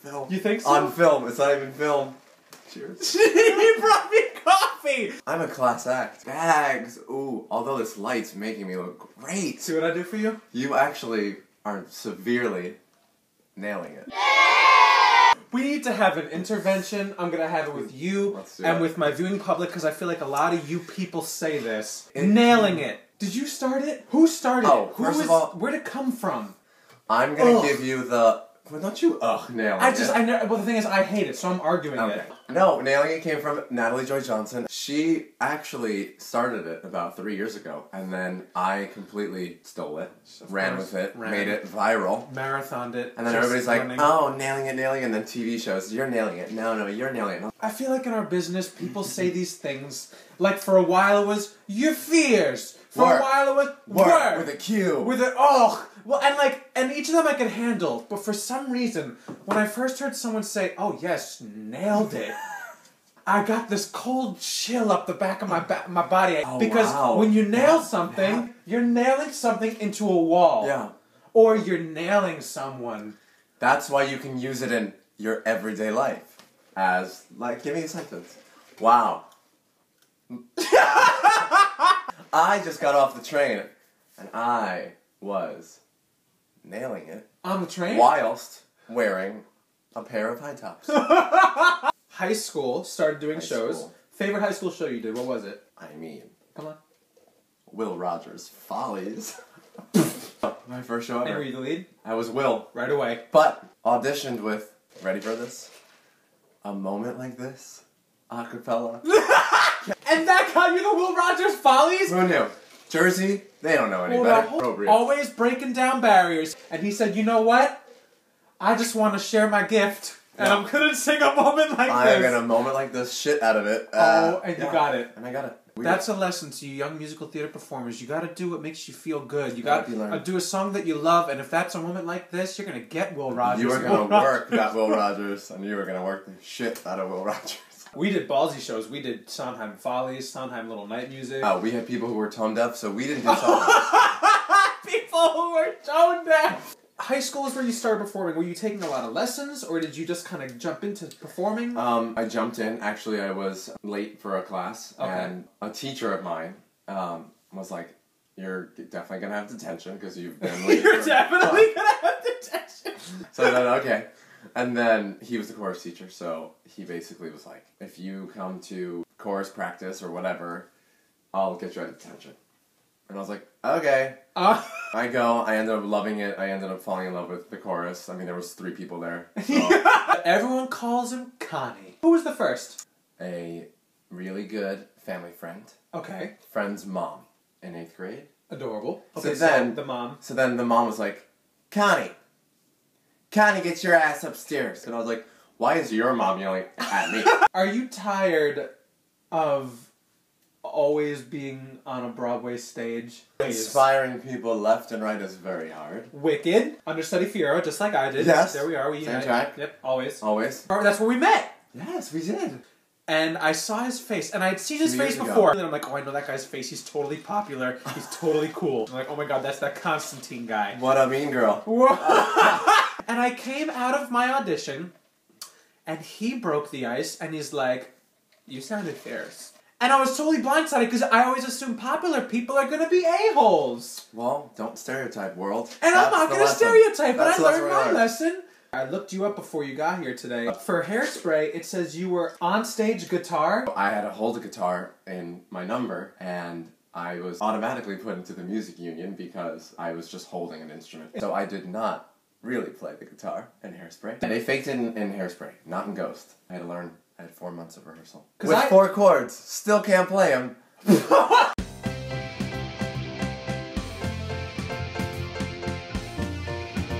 film. You think so? On film. It's not even film. Cheers. He brought me coffee! I'm a class act. Bags. Ooh, although this light's making me look great. See what I do for you? You actually are severely nailing it. We need to have an intervention. I'm gonna have it with you and with my viewing public because I feel like a lot of you people say this. Nailing it. Did you start it? Who started it? First of all, where'd it come from? I'm gonna give you the. Well, don't you nailing it? I know. Well, the thing is, I hate it, so I'm arguing it. No, nailing it came from Natalie Joy Johnson. She actually started it about 3 years ago, and then I completely stole it, ran with it, made it viral, marathoned it, and then everybody's like, "Oh, nailing it," and then TV shows, "You're nailing it." No, you're nailing it. I feel like in our business, people say these things. Like for a while it was your fears. For a while it was work with a Q. With a well, and each of them I could handle, but for some reason, when I first heard someone say, "Oh yes, nailed it," I got this cold chill up the back of my body because when you nail something, you're nailing something into a wall. Yeah. Or you're nailing someone. That's why you can use it in your everyday life. As give me a sentence. Wow. I just got off the train and I was nailing it. On the train? Whilst wearing a pair of high tops. High school, started doing shows. Favorite high school show you did, what was it? I mean. Come on. Will Rogers' Follies. My first show ever. And were you the lead? I was Will. Right away. But auditioned with, ready for this? A Moment Like This. Acapella. And that got you the Will Rogers Follies? Who knew? Jersey, they don't know any better. Always breaking down barriers. And he said, you know what? I just want to share my gift. And I'm going to sing A Moment Like This. I'm going to moment like this shit out of it. And you got it. And I got it. That's a lesson to you young musical theater performers. You got to do what makes you feel good. You got to do a song that you love. And if that's A Moment Like This, you're going to get Will Rogers. You were going to work that Will Rogers. And you were going to work the shit out of Will Rogers. We did ballsy shows. We did Sondheim Follies, Sondheim Little Night Music. We had people who were tone deaf, so we didn't do Sondheim. People who were tone deaf! High school is where you started performing. Were you taking a lot of lessons, or did you just kind of jump into performing? I jumped in. Actually, I was late for a class, and a teacher of mine was like, "You're definitely going to have detention, because you've been late." You're definitely going to have detention! So then, okay. And then he was the chorus teacher, so he basically was like, if you come to chorus practice or whatever, I'll get you out of detention. And I was like, okay. I go, I ended up loving it, I ended up falling in love with the chorus. I mean, there was 3 people there. So. Everyone calls him Connie. Who was the first? A really good family friend. Okay. Friend's mom in 8th grade. Adorable. Okay, so then the mom. So then the mom was like, Connie, get your ass upstairs. And I was like, why is your mom yelling at me? Are you tired of always being on a Broadway stage? Inspiring people left and right is very hard. Wicked. Understudy Fiero, just like I did. Yes. There we are. We Same track. Yep, always. Always. That's where we met. Yes, we did. And I saw his face, and I'd seen his face before. And I'm like, oh, I know that guy's face. He's totally popular. He's totally cool. I'm like, oh my god, that's that Constantine guy. What a mean girl. And I came out of my audition, and he broke the ice, and he's like, you sounded fierce. And I was totally blindsided, because I always assume popular people are going to be a-holes. Well, don't stereotype, world. And I'm not going to stereotype, but I learned my lesson. I looked you up before you got here today. For Hairspray, it says you were on stage guitar. I had to hold a guitar in my number, and I was automatically put into the music union because I was just holding an instrument. So I did not really play the guitar in Hairspray. They faked it in Hairspray, not in Ghost. I had to learn. I had 4 months of rehearsal. With 4 chords. Still can't play them.